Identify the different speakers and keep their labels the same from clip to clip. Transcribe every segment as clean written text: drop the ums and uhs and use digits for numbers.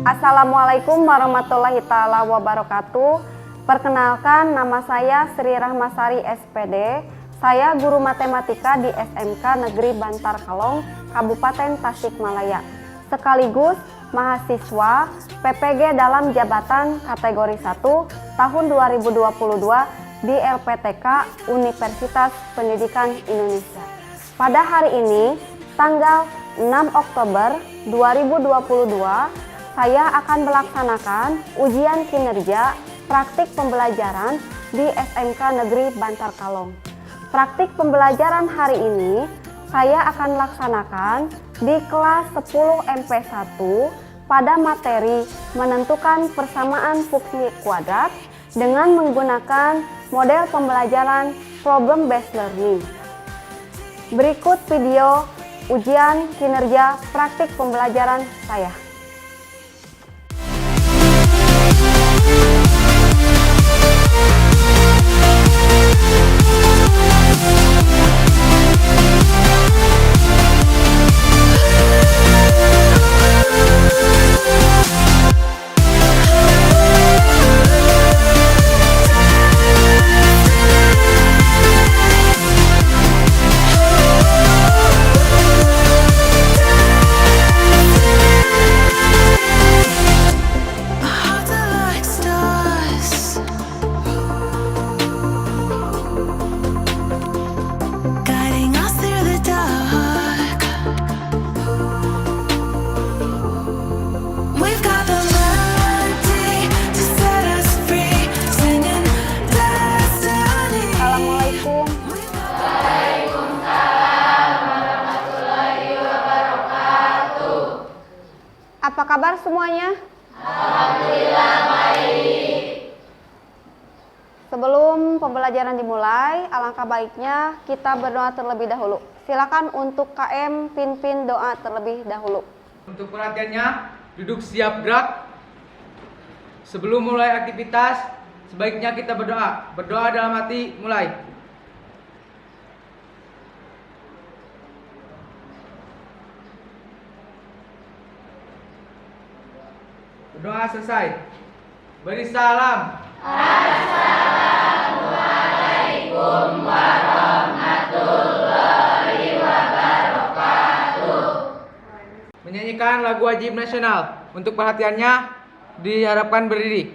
Speaker 1: Assalamualaikum warahmatullahi taala wabarakatuh. Perkenalkan, nama saya Sri Rahmasari SPD. Saya guru matematika di SMK Negeri Bantar Kalong, Kabupaten Tasikmalaya. Sekaligus mahasiswa PPG dalam jabatan kategori 1 tahun 2022 di LPTK Universitas Pendidikan Indonesia. Pada hari ini, tanggal 6 Oktober 2022, saya akan melaksanakan ujian kinerja praktik pembelajaran di SMK Negeri Bantar Kalong. Praktik pembelajaran hari ini saya akan laksanakan di kelas 10 MP1 pada materi menentukan persamaan fungsi kuadrat dengan menggunakan model pembelajaran problem based learning. Berikut video ujian kinerja praktik pembelajaran saya. Apa kabar semuanya?
Speaker 2: Alhamdulillah baik.
Speaker 1: Sebelum pembelajaran dimulai, alangkah baiknya kita berdoa terlebih dahulu. Silakan untuk KM pimpin doa terlebih dahulu.
Speaker 3: Untuk perhatiannya, duduk siap gerak. Sebelum mulai aktivitas, sebaiknya kita berdoa. Berdoa dalam hati, mulai. Berdoa selesai. Beri salam.
Speaker 2: Assalamualaikum warahmatullahi wabarakatuh.
Speaker 3: Menyanyikan lagu wajib nasional. Untuk perhatiannya, diharapkan berdiri.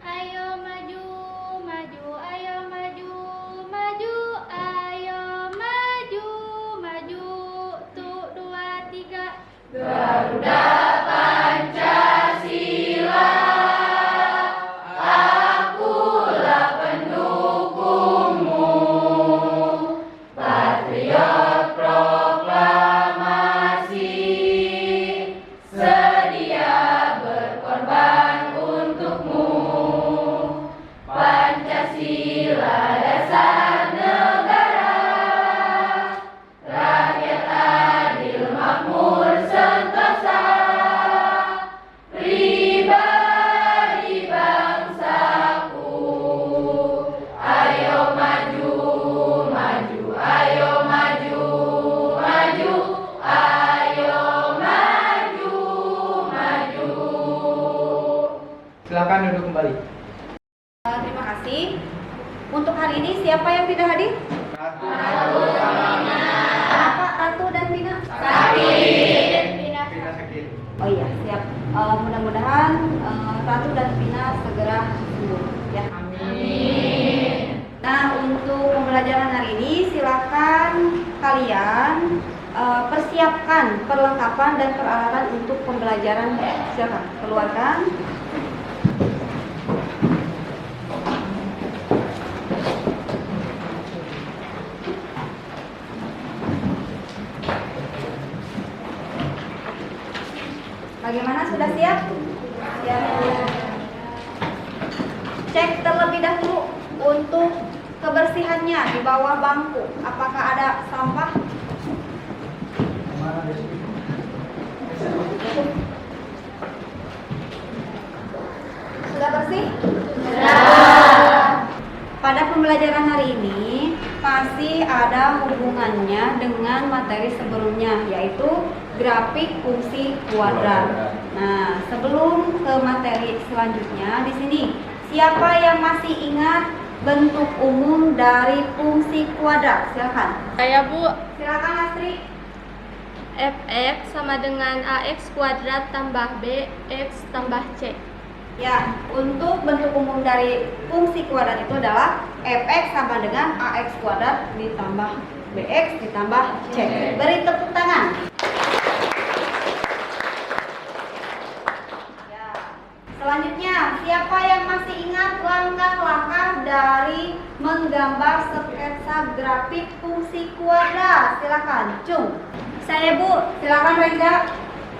Speaker 2: Ayo maju, maju, ayo maju, maju, ayo maju, maju, tuh 2, 3. Garuda Pancasila, akulah pendukungmu, patriot proklamasi, sedia berkorban untukmu. Pancasila dasar negara, rakyat adil makmur sentosa, pribadi bangsaku. Ayo maju, maju, ayo maju, maju, ayo maju, maju.
Speaker 3: Silakan duduk kembali.
Speaker 1: Terima kasih. Untuk hari ini siapa yang tidak hadir?
Speaker 3: Ratu.
Speaker 1: Apa Ratu dan Bina?
Speaker 3: Bina sakit.
Speaker 1: Oh iya, siap. Mudah-mudahan Ratu dan Bina segera sembuh ya.
Speaker 3: Amin.
Speaker 1: Nah, untuk pembelajaran hari ini silakan kalian persiapkan perlengkapan dan peralatan untuk pembelajaran. Silakan keluarkan. Bagaimana, sudah siap? Siap. Cek terlebih dahulu untuk kebersihannya di bawah bangku. Apakah ada sampah? Sudah bersih? Sudah. Pada pembelajaran hari hari ini masih ada hubungannya dengan materi sebelumnya, yaitu grafik fungsi kuadrat. Nah, sebelum ke materi selanjutnya, di sini siapa yang masih ingat bentuk umum dari fungsi kuadrat? Silakan.
Speaker 4: Saya Bu,
Speaker 1: Silakan Astri.
Speaker 4: fx sama dengan ax kuadrat tambah bx tambah c.
Speaker 1: Ya, untuk bentuk umum dari fungsi kuadrat itu adalah fx sama dengan ax kuadrat ditambah bx ditambah c. Beri tepuk tangan. Ya. Selanjutnya, siapa yang masih ingat langkah-langkah dari menggambar sketsa grafik fungsi kuadrat? Silakan, Cung.
Speaker 4: Saya Bu,
Speaker 1: Silakan Reza.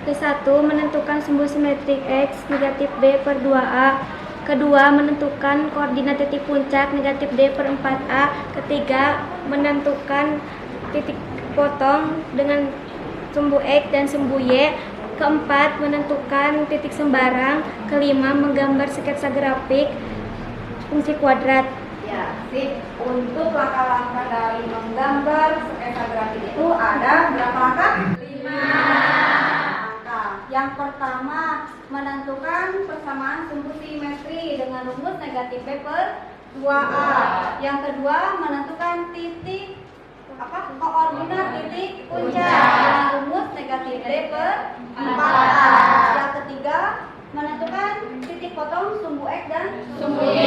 Speaker 4: ke-1 menentukan sumbu simetrik x negatif d per 2a. Kedua, menentukan koordinat titik puncak negatif d per 4a. Ketiga, menentukan titik potong dengan sumbu x dan sumbu y. Keempat, menentukan titik sembarang. Kelima, menggambar sketsa grafik fungsi kuadrat.
Speaker 1: Ya, sip. Untuk langkah-langkah dari menggambar sketsa grafik itu ada berapa langkah? 5 langkah. Yang pertama, menentukan persamaan sumbu simetri dengan rumus negatif b per 2a. Yang kedua, menentukan titik koordinat titik puncak dengan rumus negatif d per 4a. Yang ketiga, menentukan titik potong sumbu x dan sumbu y.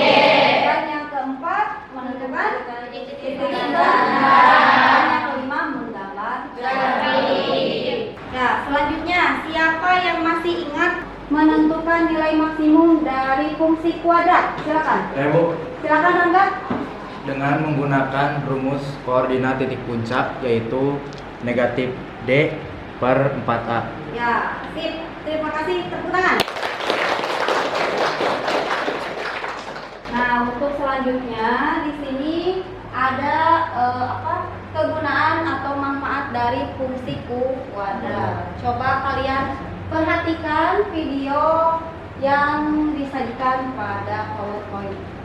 Speaker 1: Dan yang keempat, menentukan titik sembarang. Dan yang kelima, menggambar grafik. Ya, selanjutnya, siapa yang masih ingat menentukan nilai maksimum dari fungsi kuadrat? Silakan.
Speaker 3: Saya Bu,
Speaker 1: Silakan Rangga.
Speaker 3: dengan menggunakan rumus koordinat titik puncak yaitu negatif d per 4a.
Speaker 1: Ya, sip. Terima kasih. Tepuk tangan. Nah, untuk selanjutnya di sini ada kegunaan atau manfaat dari fungsi kuadrat. Coba kalian perhatikan video yang disajikan pada PowerPoint.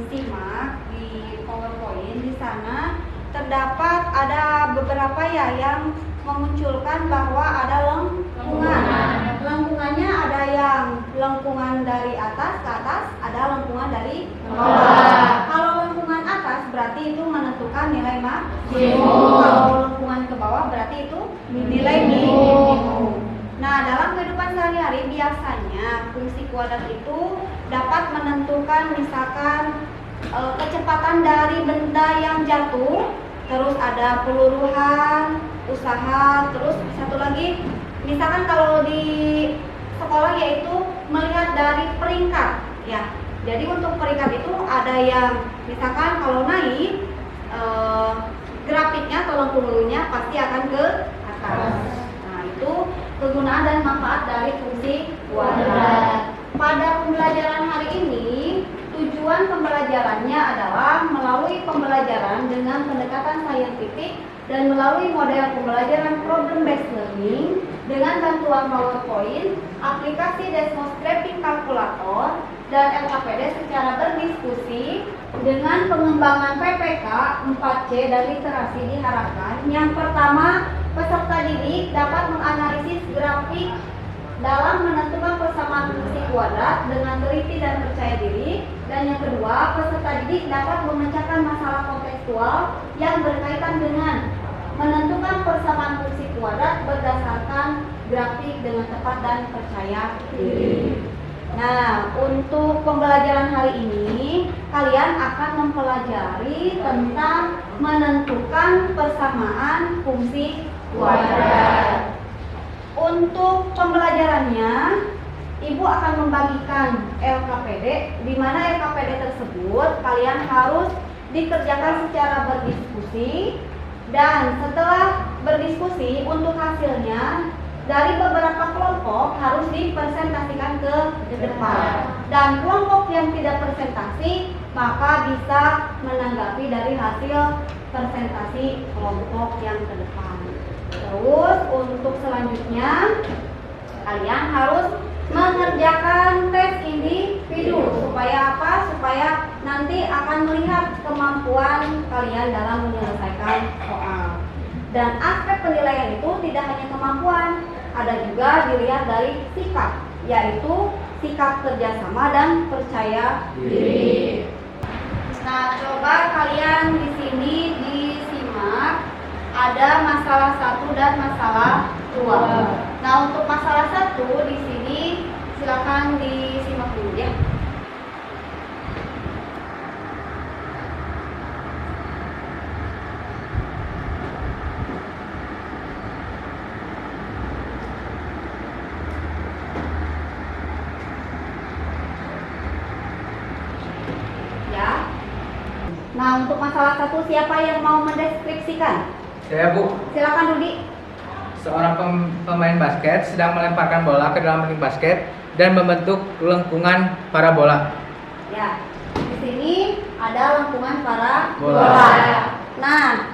Speaker 1: Simak di PowerPoint, di sana terdapat ada beberapa ya yang memunculkan bahwa ada lengkungan. Lengkungannya ada yang lengkungan dari atas ke atas, ada lengkungan dari bawah. Kalau lengkungan atas berarti itu menentukan nilai maksimum. Kalau lengkungan ke bawah berarti itu nilai minimum. Nah, dalam kehidupan sehari-hari biasanya fungsi kuadrat itu dapat menentukan misalkan kecepatan dari benda yang jatuh, terus ada peluruhan, usaha, terus satu lagi misalkan kalau di sekolah yaitu melihat dari peringkat ya. Jadi untuk peringkat itu ada yang misalkan kalau naik grafiknya atau lengkungannya pasti akan ke atas. Nah, itu kegunaan dan manfaat dari fungsi kuadrat. Pada pembelajaran hari ini, tujuan pembelajarannya adalah melalui pembelajaran dengan pendekatan saintifik dan melalui model pembelajaran problem based learning dengan bantuan PowerPoint, aplikasi Desmos Scraping Calculator, dan LKPD secara berdiskusi dengan pengembangan PPK 4C dan literasi diharapkan. Yang pertama, peserta didik dapat menganalisis grafik dalam menentukan persamaan fungsi kuadrat dengan teliti dan percaya diri. Dan yang kedua, peserta didik dapat memecahkan masalah kontekstual yang berkaitan dengan menentukan persamaan fungsi kuadrat berdasarkan grafik dengan tepat dan percaya diri. Nah, untuk pembelajaran hari ini kalian akan mempelajari tentang menentukan persamaan fungsi kuadrat. Untuk pembelajarannya, Ibu akan membagikan LKPD, di mana LKPD tersebut kalian harus dikerjakan secara berdiskusi, dan setelah berdiskusi untuk hasilnya dari beberapa kelompok harus dipresentasikan ke depan, dan kelompok yang tidak presentasi maka bisa menanggapi dari hasil presentasi kelompok yang ke depan. Terus untuk selanjutnya kalian harus mengerjakan tes individu. Supaya apa? Supaya nanti akan melihat kemampuan kalian dalam menyelesaikan soal. Dan aspek penilaian itu tidak hanya kemampuan, ada juga dilihat dari sikap, yaitu sikap kerjasama dan percaya diri. Nah, coba kalian di sini disimak, ada masalah 1 dan masalah 2. Nah, untuk masalah 1 di sini silakan disimak dulu ya. Nah, untuk masalah 1 siapa yang mau mendeskripsikan?
Speaker 3: Saya, Bu.
Speaker 1: Silakan Rudi.
Speaker 3: Seorang pemain basket sedang melemparkan bola ke dalam ring basket dan membentuk lengkungan parabola.
Speaker 1: Ya, di sini ada lengkungan parabola.
Speaker 3: Bola.
Speaker 1: Nah,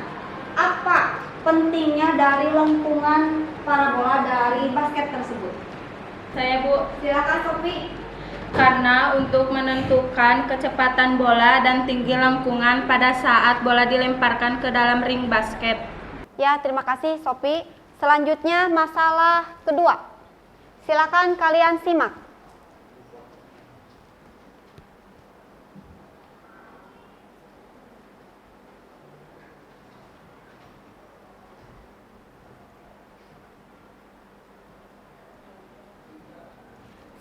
Speaker 1: apa pentingnya dari lengkungan parabola dari basket tersebut?
Speaker 2: Saya, Bu.
Speaker 1: Silakan Sofi.
Speaker 2: Karena untuk menentukan kecepatan bola dan tinggi lengkungan pada saat bola dilemparkan ke dalam ring basket.
Speaker 1: Ya, terima kasih Sofi. Selanjutnya masalah kedua. Silakan kalian simak.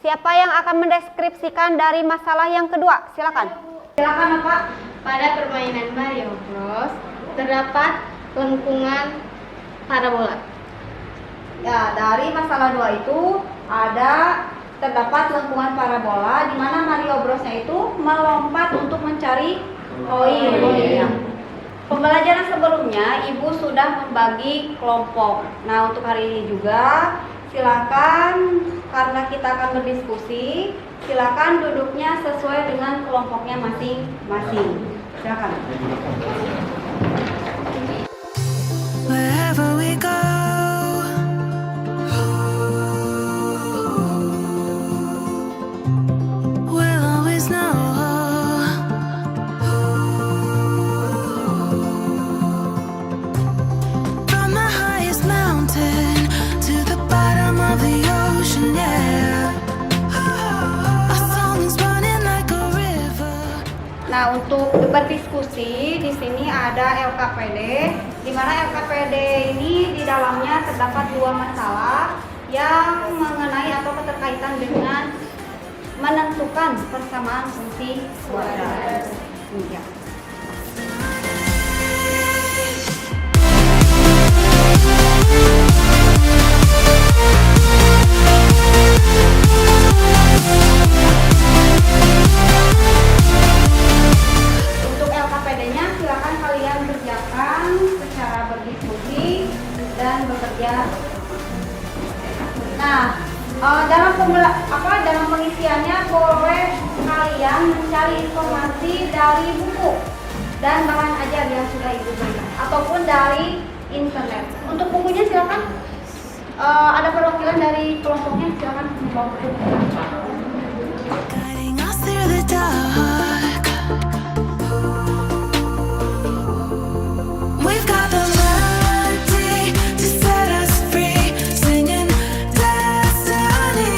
Speaker 1: Siapa yang akan mendeskripsikan dari masalah yang kedua? Silakan. Silakan, Bapak.
Speaker 4: Pada permainan Mario Bros terdapat lengkungan parabola.
Speaker 1: Ya, dari masalah 2 itu terdapat lengkungan parabola di mana Mario Bros-nya itu melompat untuk mencari koin. Pembelajaran sebelumnya Ibu sudah membagi kelompok. Nah, untuk hari ini juga silakan, karena kita akan berdiskusi, silakan duduknya sesuai dengan kelompoknya masing-masing. Silakan.
Speaker 5: Wherever we go, we'll always know. From the highest mountain to the bottom of the ocean, yeah. Our song is running like a river.
Speaker 1: Nah, untuk berdiskusi di sini ada LKPD, di mana LKPD ini di dalamnya terdapat 2 masalah yang mengenai atau keterkaitan dengan menentukan persamaan fungsi kuadrat. Ya. Untuk LKPD-nya silakan kalian kerjakan secara berdiskusi dan bekerja. Nah, dalam pengisiannya boleh kalian mencari informasi dari buku dan bahan ajar yang sudah Ibu berikan ataupun dari internet. Untuk bukunya silakan ada perwakilan dari kelompoknya, silakan membawa buku.
Speaker 5: Guiding us through the dark. We've got the melody to set us free, singing destiny.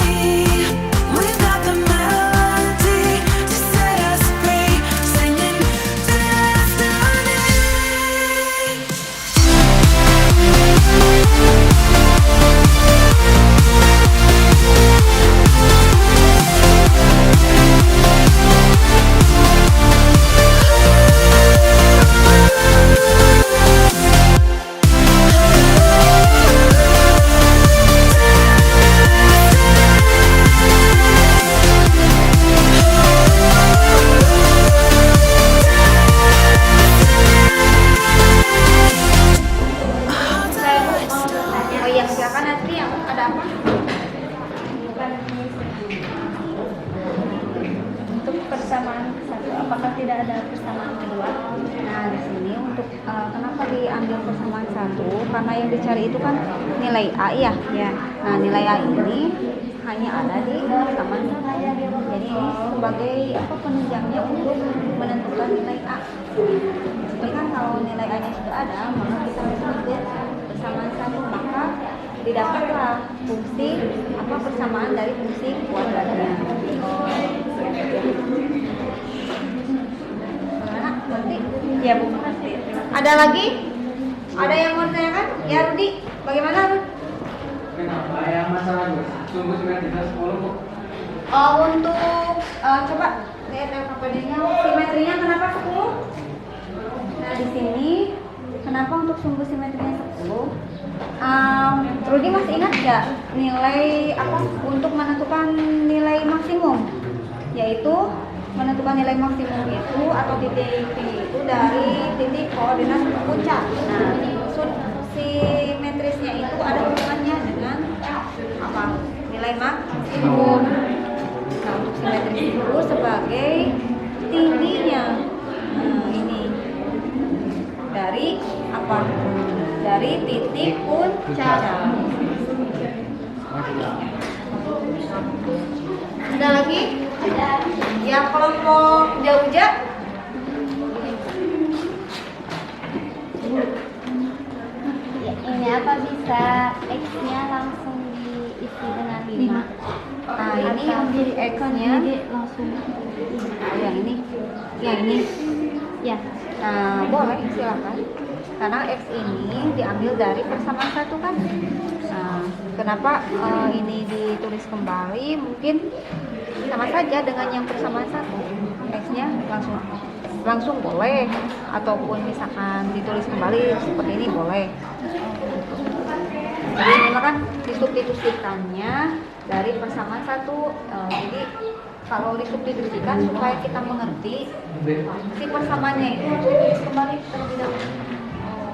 Speaker 5: We've got the melody to set us free, singing destiny.
Speaker 1: apakah tidak ada persamaan kedua? Nah, di sini untuk kenapa diambil persamaan satu? Karena yang dicari itu kan nilai A ya. Ya. Nah, nilai A ini hanya ada di persamaan satu. Jadi ini sebagai apa penunjangnya untuk menentukan nilai A. Jadi kan kalau nilai A-nya sudah ada, maka kita masuk ke persamaan satu, maka didapatlah fungsi apa persamaan dari fungsi kuadratnya. Bagaimana? Nanti? Ya Bu. Ada lagi? Ada yang mau ditanyakan? Ya Rudi, bagaimana Rudi?
Speaker 3: Kenapa yang masalah sumbu simetritas 10 Bu?
Speaker 1: Untuk coba lihat LKPD-nya, simetrinya kenapa 10? Nah di sini kenapa untuk sumbu simetrinya 10? Rudi masih ingat nggak nilai apa untuk menentukan nilai maksimum? Yaitu menentukan nilai maksimum itu atau titik P itu dari titik koordinat puncak. Nah, simetrisnya itu ada hubungannya dengan apa? Nilai maksimum. Nah, untuk simetris itu sebagai tingginya. Nah, ini dari apa? Dari titik puncak. Ada lagi? Ada. Ya kelompok jauh-jauh.
Speaker 4: Ya, ini apa bisa X-nya langsung diisi dengan 5?
Speaker 1: Nah, ini untuk X-nya
Speaker 4: langsung
Speaker 1: yang ini. Yang ini.
Speaker 4: ya.
Speaker 1: Nah, boleh silakan. Karena X ini diambil dari persamaan satu kan. Nah, kenapa ini ditulis kembali? Mungkin sama saja dengan yang persamaan satu. X-nya langsung boleh, ataupun misalkan ditulis kembali seperti ini boleh. Jadi memang kan disubstitusikannya dari persamaan satu. Jadi kalau disubstitusikan supaya kita mengerti si persamaannya itu harus ditulis kembali terlebih dahulu.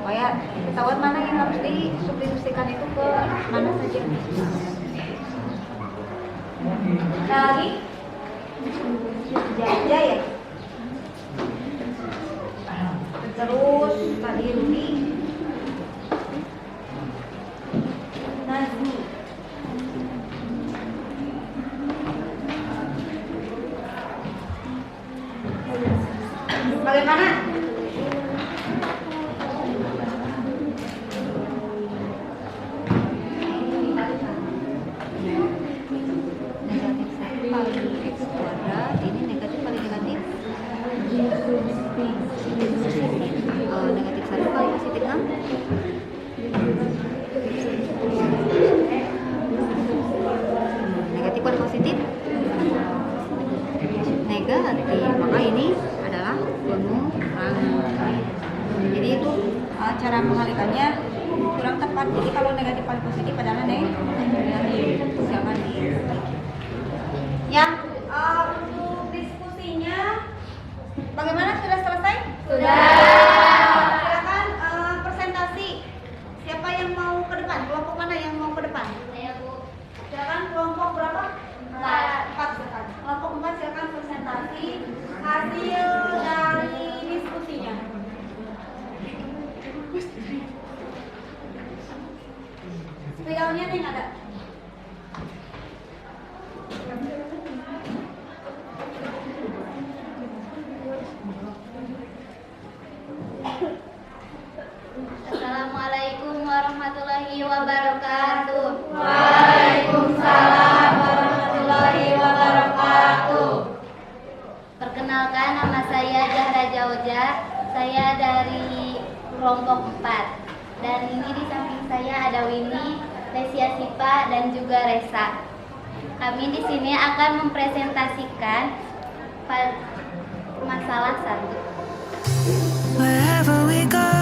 Speaker 1: Supaya ketahuan mana yang harus disubstitusikan itu ke mana saja. Ada lagi? Jaya ya. Terus tadi Rudi. Nazmi. Bagaimana? Negatif 1 kali positif 6. Negatif kali positif negatif, maka ini adalah pengurangan. Jadi itu cara mengalikannya kurang tepat. Jadi kalau negatif kali positif adalah negatif. Jangan di ya. Untuk diskusinya bagaimana, sudah selesai? Sudah. Silakan presentasi. Siapa yang mau ke depan? Kelompok mana yang mau ke depan? Saya Bu. Silakan kelompok berapa? 4 silakan. Kelompok 4 silakan presentasi hasil dari diskusinya. Spidolnya nih ada.
Speaker 6: Assalamualaikum warahmatullahi wabarakatuh.
Speaker 1: Waalaikumsalam warahmatullahi wabarakatuh.
Speaker 6: Perkenalkan, nama saya Zahra Jauja. Saya dari kelompok 4. Dan ini di samping saya ada Winnie, Lesia Sipa, dan juga Resa. Kami di sini akan mempresentasikan masalah 1.
Speaker 5: Wherever we go,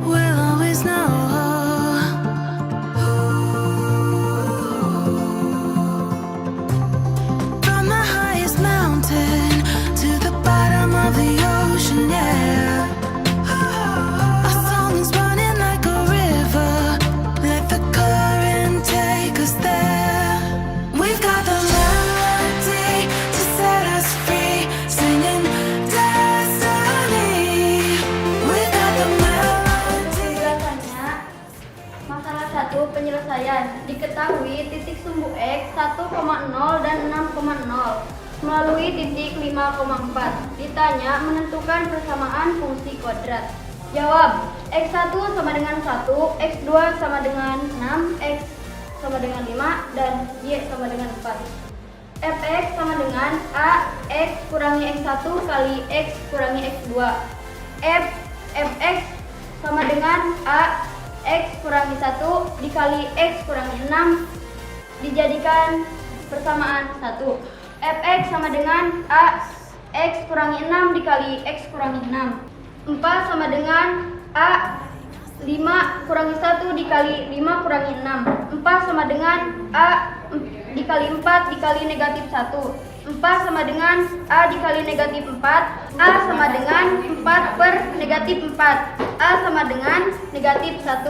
Speaker 5: we'll always know. From the highest mountain to the bottom of the ocean, yeah. Our song is running like a river. Let the current take us there.
Speaker 1: Diketahui titik sumbu X 1,0 dan 6,0 melalui titik 5,4. Ditanya menentukan persamaan fungsi kuadrat. Jawab, X1 sama dengan 1, X2 sama dengan 6, X sama dengan 5, dan Y sama dengan 4. Fx sama dengan A X kurangi X1 kali X kurangi X2. Fx sama dengan A X kurangi 1 dikali X kurangi 6 dijadikan persamaan 1. Fx sama dengan A X kurangi 6 dikali X kurangi 6. 4 sama dengan A 5 kurangi 1 dikali 5 kurangi 6. 4 sama dengan A dikali 4 dikali negatif 1. 4 sama dengan A dikali negatif 4. A sama dengan 4 per negatif 4. A sama dengan negatif 1.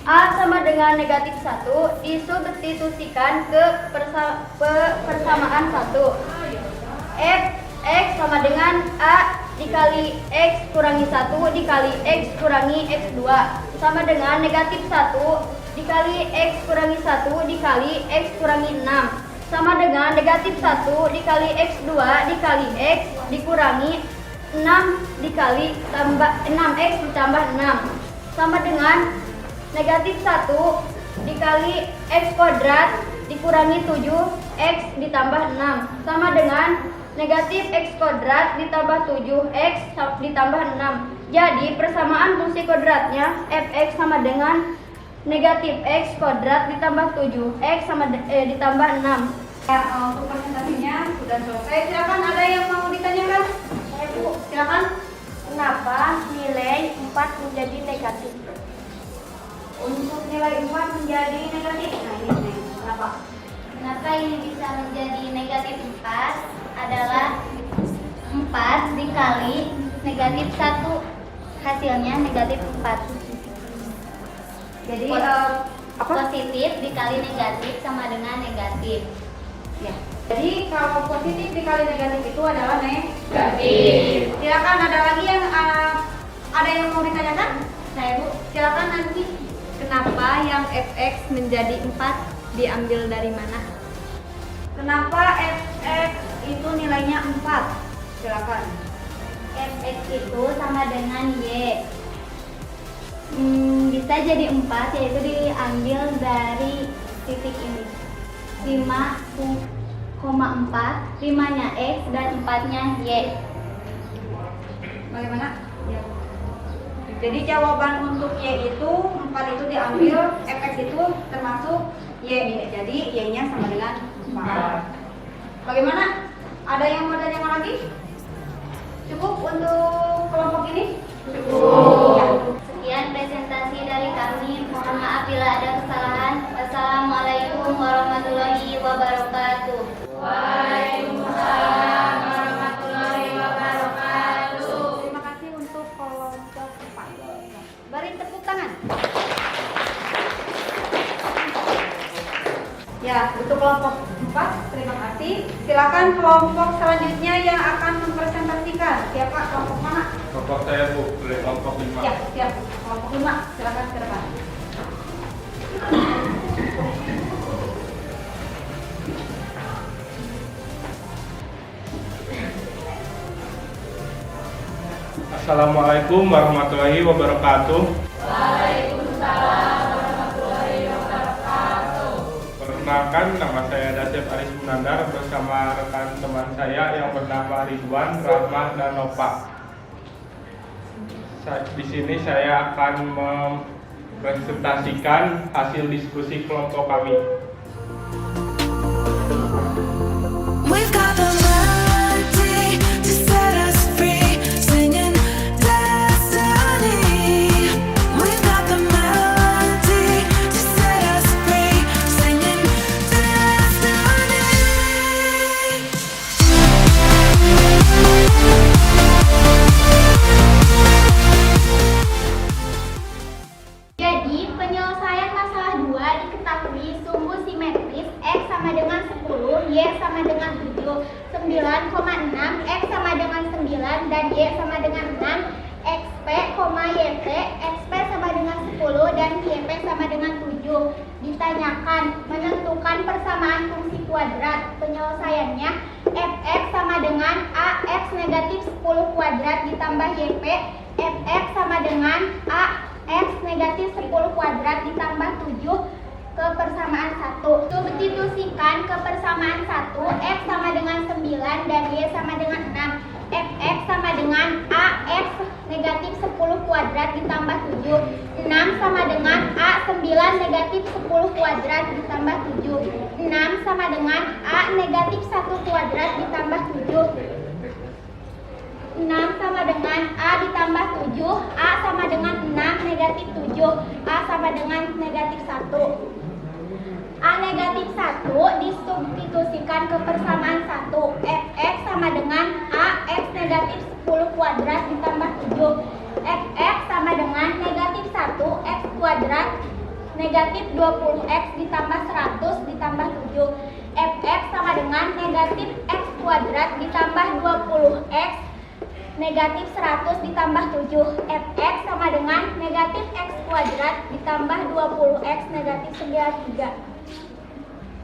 Speaker 1: A sama dengan negatif 1 disubstitusikan ke persamaan 1. X sama dengan A dikali X kurangi 1 dikali X kurangi X2 sama dengan negatif 1 dikali X kurangi 1 dikali X kurangi 6 sama dengan negatif 1 dikali X2 dikali X dikurangi 6 dikali tambah 6X ditambah 6 sama dengan negatif 1 dikali X kuadrat dikurangi 7X ditambah 6 sama dengan negatif X kuadrat ditambah 7X ditambah 6. Jadi persamaan fungsi kuadratnya Fx sama dengan negatif X kuadrat ditambah 7X ditambah 6.
Speaker 7: Untuk presentasinya sudah selesai. Silakan, ada yang mau ditanyakan?
Speaker 4: Bu,
Speaker 7: Silakan.
Speaker 4: kenapa nilai 4 menjadi negatif?
Speaker 7: Untuk nilai 4 menjadi negatif. Nah, ini kenapa?
Speaker 6: Kenapa ini bisa menjadi negatif 4 adalah 4 dikali negatif 1, hasilnya negatif 4.
Speaker 7: Jadi
Speaker 6: Positif dikali negatif sama dengan negatif.
Speaker 7: ya. Jadi kalau positif dikali negatif itu adalah negatif. Silakan, ada lagi yang ada yang mau ditanyakan?
Speaker 6: Saya Bu,
Speaker 7: Silakan nanti.
Speaker 1: Kenapa yang Fx menjadi 4 diambil dari mana?
Speaker 7: Kenapa Fx itu nilainya 4? Silakan.
Speaker 6: Fx itu sama dengan Y. Bisa jadi 4 yaitu diambil dari titik ini 5,4, 5-nya X dan 4-nya Y.
Speaker 7: Bagaimana? Ya. Jadi jawaban untuk Y itu 4 itu diambil, Fx itu termasuk Y. Jadi Y-nya sama dengan 4. Bagaimana? Ada yang mau tanyakan lagi? Cukup untuk kelompok ini? Cukup. Ya.
Speaker 6: Sekian presentasi dari kami. Mohon maaf bila ada kesalahan. Wassalamualaikum warahmatullahi wabarakatuh.
Speaker 2: Waalaikumsalam warahmatullahi wabarakatuh.
Speaker 1: Terima kasih untuk kelompok 4. Beri tepuk tangan.
Speaker 7: Ya, untuk kelompok 4, terima kasih. Silakan kelompok selanjutnya yang akan mempresentasikan. Siapa kelompok mana?
Speaker 8: Kelompok saya Bu, dari kelompok 5.
Speaker 7: Ya, siap. Kelompok 5, silakan ke depan.
Speaker 8: Assalamualaikum warahmatullahi wabarakatuh. Perkenalkan, nama saya Dasep Aris Munandar bersama rekan teman saya yang bernama Ridwan, Rahmat, dan Nova. Di sini saya akan mempresentasikan hasil diskusi kelompok kami.
Speaker 5: We've got the melody to set us free, singing destiny. We've got the melody to set us free, singing destiny.
Speaker 6: Jadi penyelesaian masalah 2 diketahui sumbu simetris X sama dengan 10, Y sama dengan 7, 9,6, X sama dengan 9, dan Y sama dengan 6, XP, YT, XP sama dengan 10 dan YP sama dengan 7. Ditanyakan, menentukan persamaan fungsi kuadrat. Penyelesaiannya, fx sama dengan ax negatif 10 kuadrat ditambah YP. Fx sama dengan ax negatif 10 kuadrat ditambah 7 ke persamaan 1. Substitusikan ke persamaan 1, x sama dengan 9 dan y sama dengan 6. Fx sama dengan ax negatif 10 kuadrat ditambah 7. 6 sama dengan a9 negatif 10 kuadrat ditambah 7. 6 sama dengan a negatif 1 kuadrat ditambah 7. 6 sama dengan a ditambah 7. A sama dengan 6 negatif 7. A sama dengan negatif 1. A negatif 1 disubstitusikan ke persamaan 1. Fx sama dengan ax negatif 10 kuadrat ditambah 7. Fx sama dengan negatif 1 x kuadrat negatif 20x ditambah 100 ditambah 7. Fx sama dengan negatif x kuadrat ditambah 20x negatif 100 ditambah 7. Fx sama dengan negatif x kuadrat ditambah 20x negatif 93.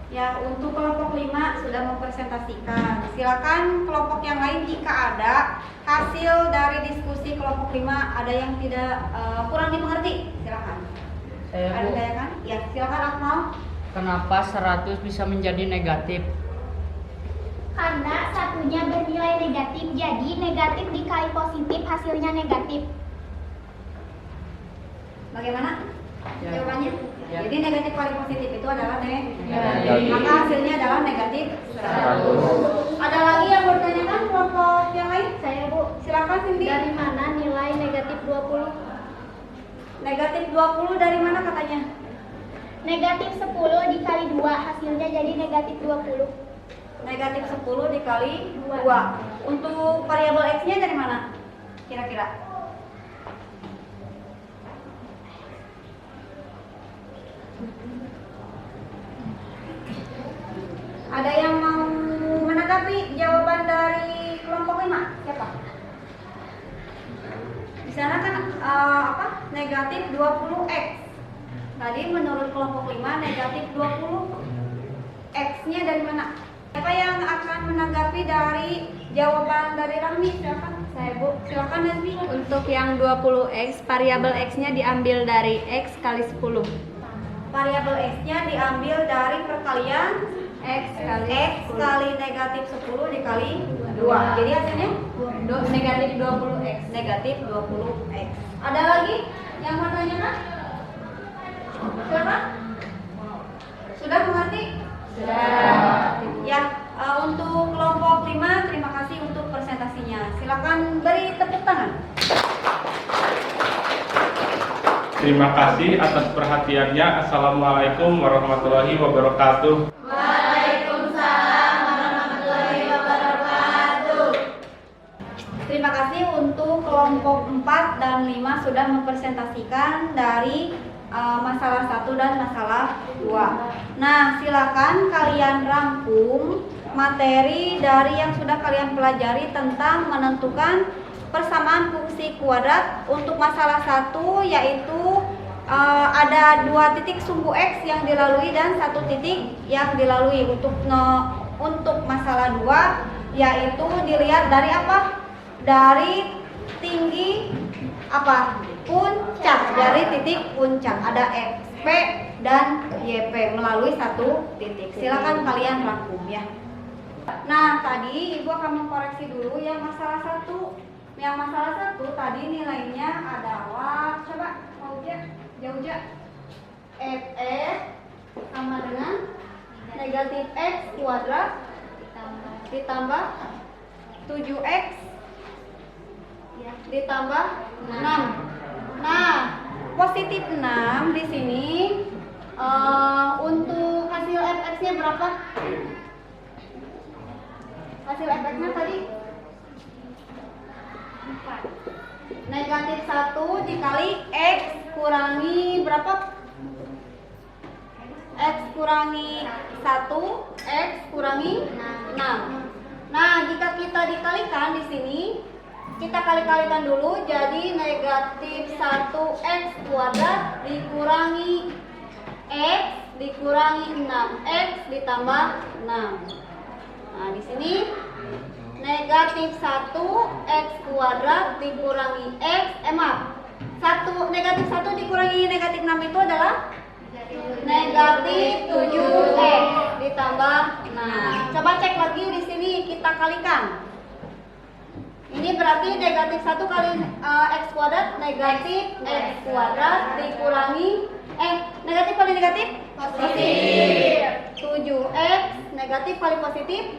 Speaker 7: Ya, untuk kelompok 5 sudah mempresentasikan. Silakan kelompok yang lain jika ada hasil dari diskusi kelompok 5 ada yang tidak kurang dimengerti, silakan. Ada tanyakan? Ya, silakan Akmal.
Speaker 9: Kenapa 100 bisa menjadi negatif?
Speaker 6: Karena satunya bernilai negatif, jadi negatif dikali positif hasilnya negatif.
Speaker 7: Bagaimana
Speaker 9: Ya.
Speaker 7: jawabannya?
Speaker 9: Ya.
Speaker 7: Jadi negatif kali positif itu adalah negatif. Maka hasilnya adalah negatif 100. Ada lagi yang bertanyakan kelompok yang lain?
Speaker 6: Saya Bu,
Speaker 7: Silakan Cindy.
Speaker 6: dari mana nilai negatif 20?
Speaker 7: Negatif 20 dari mana katanya?
Speaker 6: Negatif 10 dikali 2 hasilnya jadi negatif 20.
Speaker 7: Negatif 10 dikali 2. Untuk variabel X-nya dari mana? Kira-kira? Ada yang mau menanggapi jawaban dari kelompok 5? Siapa? Di sana kan negatif 20x. Tadi menurut kelompok 5 negatif 20 x-nya dari mana? Siapa yang akan menanggapi dari jawaban dari Rahmi? Silakan.
Speaker 1: Saya Bu.
Speaker 7: Silakan Nazmi.
Speaker 1: Untuk yang 20x, variabel x-nya diambil dari x kali 10.
Speaker 7: Variabel x-nya diambil dari perkalian
Speaker 1: X kali
Speaker 7: x kali negatif 10 dikali 2. Jadi hasilnya
Speaker 1: negatif 20x.
Speaker 7: negatif 20x. Ada lagi yang mau tanyakan? Siapa? Sudah mengerti?
Speaker 1: Sudah.
Speaker 7: Ya, untuk kelompok 5 terima kasih untuk presentasinya. Silakan beri tepuk tangan.
Speaker 8: Terima kasih atas perhatiannya. Assalamualaikum warahmatullahi wabarakatuh.
Speaker 7: Terima kasih untuk kelompok 4 dan 5 sudah mempresentasikan dari masalah 1 dan masalah 2. Nah, silakan kalian rangkum materi dari yang sudah kalian pelajari tentang menentukan persamaan fungsi kuadrat. Untuk masalah 1 yaitu ada 2 titik sumbu X yang dilalui dan 1 titik yang dilalui. Untuk masalah 2 yaitu dilihat dari apa? Dari tinggi apa? Puncak, dari titik puncak. Ada XP dan YP melalui 1 titik. Silakan kalian rangkum ya. Nah, tadi Ibu akan mengkoreksi dulu yang masalah 1. Yang masalah 1 tadi nilainya adalah, coba mau jauh FS sama dengan negatif X kuadrat ditambah 7X ditambah 6. Nah, positif 6 di sini untuk hasil fx-nya berapa? Hasil fx-nya tadi 4. Negatif 1 dikali X kurangi berapa? X kurangi 1, X kurangi 6. Nah, jika kita dikalikan di sini
Speaker 1: Kita kali-kalikan dulu, jadi negatif 1x kuadrat dikurangi x dikurangi 6x ditambah 6. Nah, di sini negatif 1x kuadrat dikurangi x, negatif 1 dikurangi negatif 6 itu adalah negatif 7x ditambah 6. Coba cek lagi di sini, kita kalikan. Ini berarti negatif 1 kali x kuadrat negatif x kuadrat dikurangi negatif kali negatif positif. 7x negatif kali positif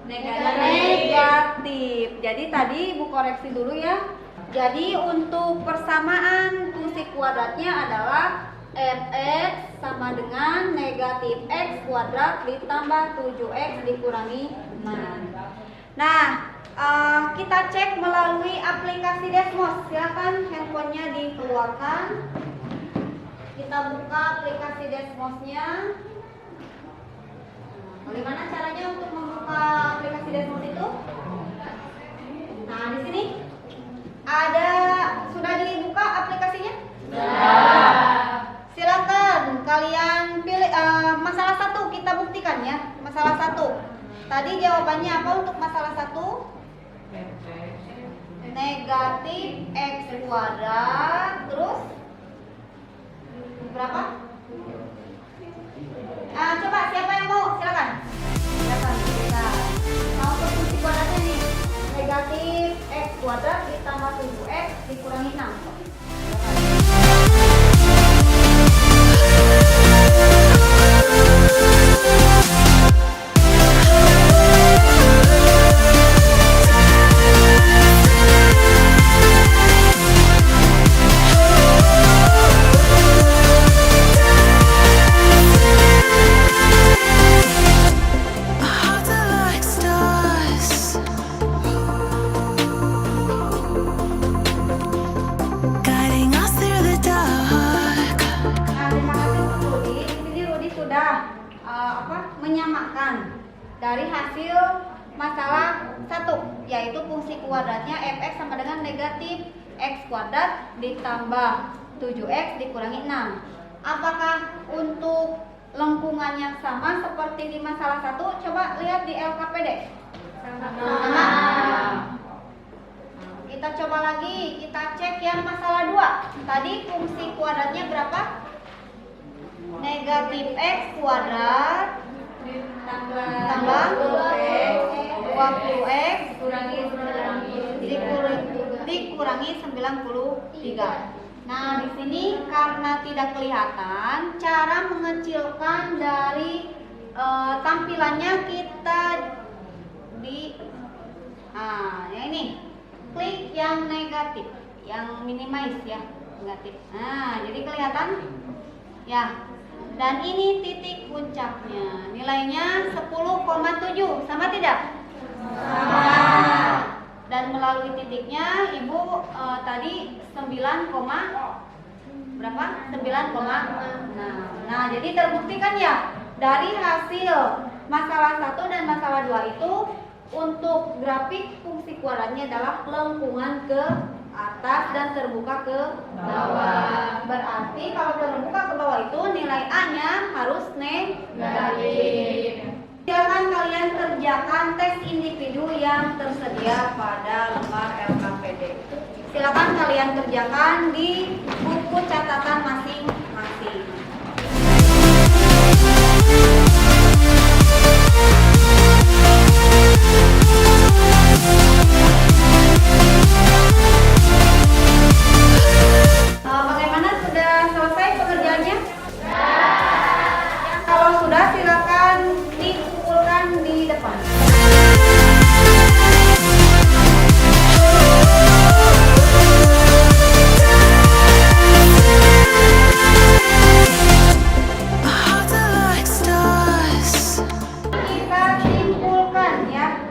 Speaker 1: negatif. Jadi tadi Ibu koreksi dulu ya. Jadi untuk persamaan fungsi kuadratnya adalah fx sama dengan negatif x kuadrat ditambah 7x dikurangi 6. Nah, kita cek melalui aplikasi Desmos. Silakan handphonenya dikeluarkan. Kita buka aplikasi Desmosnya. Bagaimana caranya untuk membuka aplikasi Desmos itu? Nah, di sini ada, sudah dibuka aplikasinya? Silakan kalian pilih masalah 1, kita buktikan ya. Masalah 1. Tadi jawabannya apa untuk masalah 1? Negatif x kuadrat terus berapa? Coba siapa yang mau? Silakan. Silakan kita. Nah, untuk fungsi kuadratnya nih, negatif x kuadrat ditambah 7x dikurangi 6.
Speaker 5: Hearts are like stars, guiding us through the dark.
Speaker 1: Nah, terima kasih untuk Rudi. Di sini Rudi sudah menyamakan dari hasil masalah 1, yaitu fungsi kuadratnya fx sama dengan negatif x kuadrat ditambah 7x dikurangi 6. Apakah untuk lengkungannya sama seperti di masalah 1? Coba lihat di LKPD. Sama. Kita coba lagi, kita cek yang masalah 2. Tadi fungsi kuadratnya berapa? Negatif x kuadrat tambah 20x dikurangi 93. Nah, di sini karena tidak kelihatan, cara mengecilkan dari tampilannya kita yang ini. Klik yang negatif, yang minimize ya, negatif. Nah, jadi kelihatan ya. Dan ini titik puncaknya. Nilainya 10,7. Sama tidak? Sama. Dan melalui titiknya Ibu tadi 9, berapa? 9,6. Nah, jadi terbuktikan ya dari hasil masalah 1 dan masalah 2 itu untuk grafik fungsi kuadratnya adalah lengkungan ke atas dan terbuka ke bawah. Berarti kalau terbuka ke bawah itu nilai A-nya harus negatif. Silakan kalian kerjakan tes individu yang tersedia pada lembar LKPD. Silakan kalian kerjakan di buku catatan masing-masing. Bagaimana, sudah selesai pekerjaannya? Kalau sudah, silakan dikumpulkan di depan.
Speaker 5: Hearts are like stars.
Speaker 1: Kita simpulkan ya.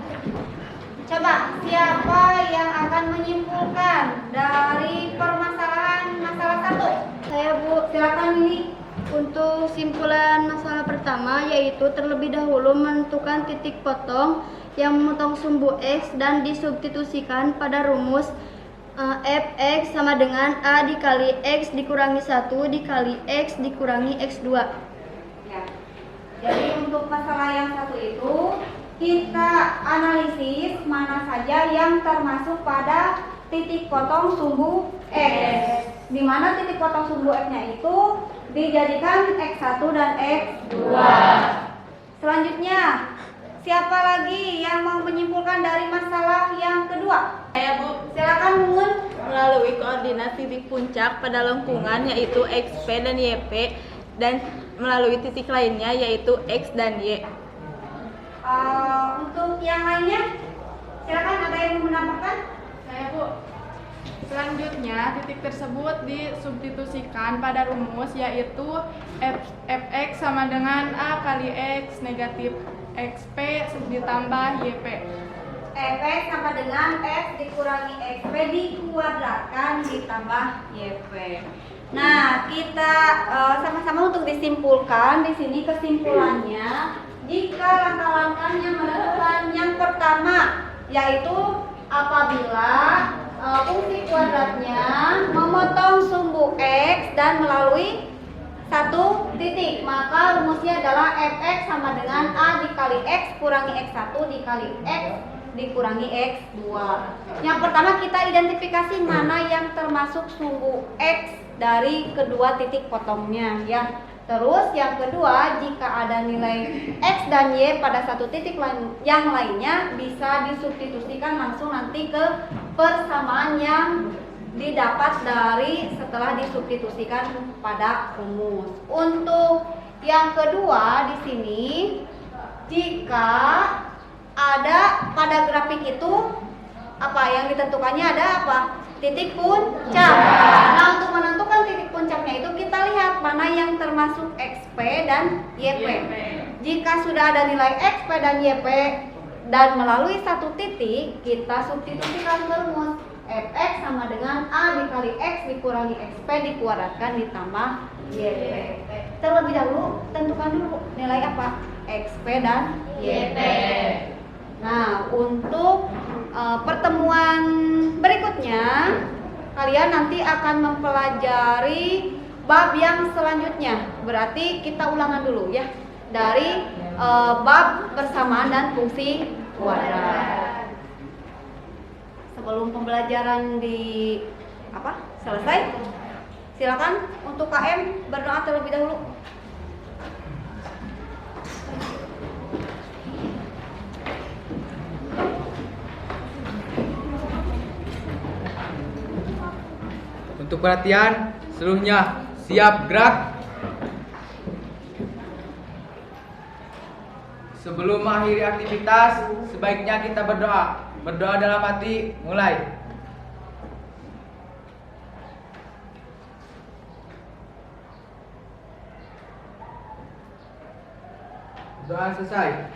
Speaker 1: Coba siapa yang akan menyimpulkan dari permasalahan masalah 1? Saya Bu, silakan ini
Speaker 4: Untuk simpulan masalah pertama yaitu terlebih dahulu menentukan titik potong yang memotong sumbu X dan disubstitusikan pada rumus fx sama dengan A dikali X dikurangi 1 dikali X dikurangi X2.
Speaker 7: Ya. Jadi untuk masalah yang satu itu kita analisis mana saja yang termasuk pada titik potong sumbu X. Di mana titik potong sumbu X-nya itu dijadikan X1 dan X2. Selanjutnya, siapa lagi yang mau menyimpulkan dari masalah yang kedua?
Speaker 2: Saya, Bu.
Speaker 7: Silakan, Mun.
Speaker 2: Melalui koordinat titik puncak pada lengkungan yaitu XP dan YP dan melalui titik lainnya yaitu X dan Y.
Speaker 7: Untuk yang lainnya, silakan, ada yang mau menambahkan?
Speaker 10: Saya, Bu. Selanjutnya, titik tersebut disubstitusikan pada rumus yaitu fx sama dengan A kali X negatif XP ditambah YP.
Speaker 7: Fx sama dengan X dikurangi XP dikuadratkan ditambah YP. Nah, kita sama-sama untuk disimpulkan. Di sini kesimpulannya, jika langkah-langkahnya menentukan yang pertama yaitu apabila fungsi kuadratnya memotong sumbu X dan melalui satu titik, maka rumusnya adalah fx sama dengan A dikali X kurangi X1 dikali X dikurangi X2. Yang pertama kita identifikasi mana yang termasuk sumbu X dari kedua titik potongnya ya. Terus yang kedua, jika ada nilai X dan Y pada satu titik yang lainnya bisa disubstitusikan langsung nanti ke persamaan yang didapat dari setelah disubstitusikan pada rumus. Untuk yang kedua di sini, jika ada pada grafik itu apa yang ditentukannya ada apa? Titik puncak. Nah, untuk menentukan titik puncaknya itu kita lihat mana yang termasuk XP dan YP. Jika sudah ada nilai XP dan YP dan melalui satu titik, kita substitusikan ke rumus fx sama dengan A dikali X dikurangi XP dikuadratkan ditambah YP. Terlebih dahulu tentukan dulu nilai apa? XP dan YP. Nah, untuk pertemuan berikutnya kalian nanti akan mempelajari bab yang selanjutnya. Berarti kita ulangan dulu ya dari bab persamaan dan fungsi kuadrat. Sebelum pembelajaran selesai, silakan untuk KM berdoa terlebih dahulu.
Speaker 3: Untuk perhatian, seluruhnya siap gerak. Sebelum mengakhiri aktivitas, sebaiknya kita berdoa. Berdoa dalam hati, mulai. Doa selesai.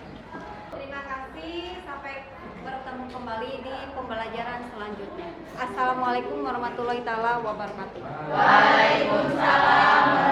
Speaker 7: Terima kasih, sampai bertemu kembali di pembelajaran selanjutnya. Assalamualaikum warahmatullahi taala wabarakatuh.
Speaker 2: Waalaikumsalam.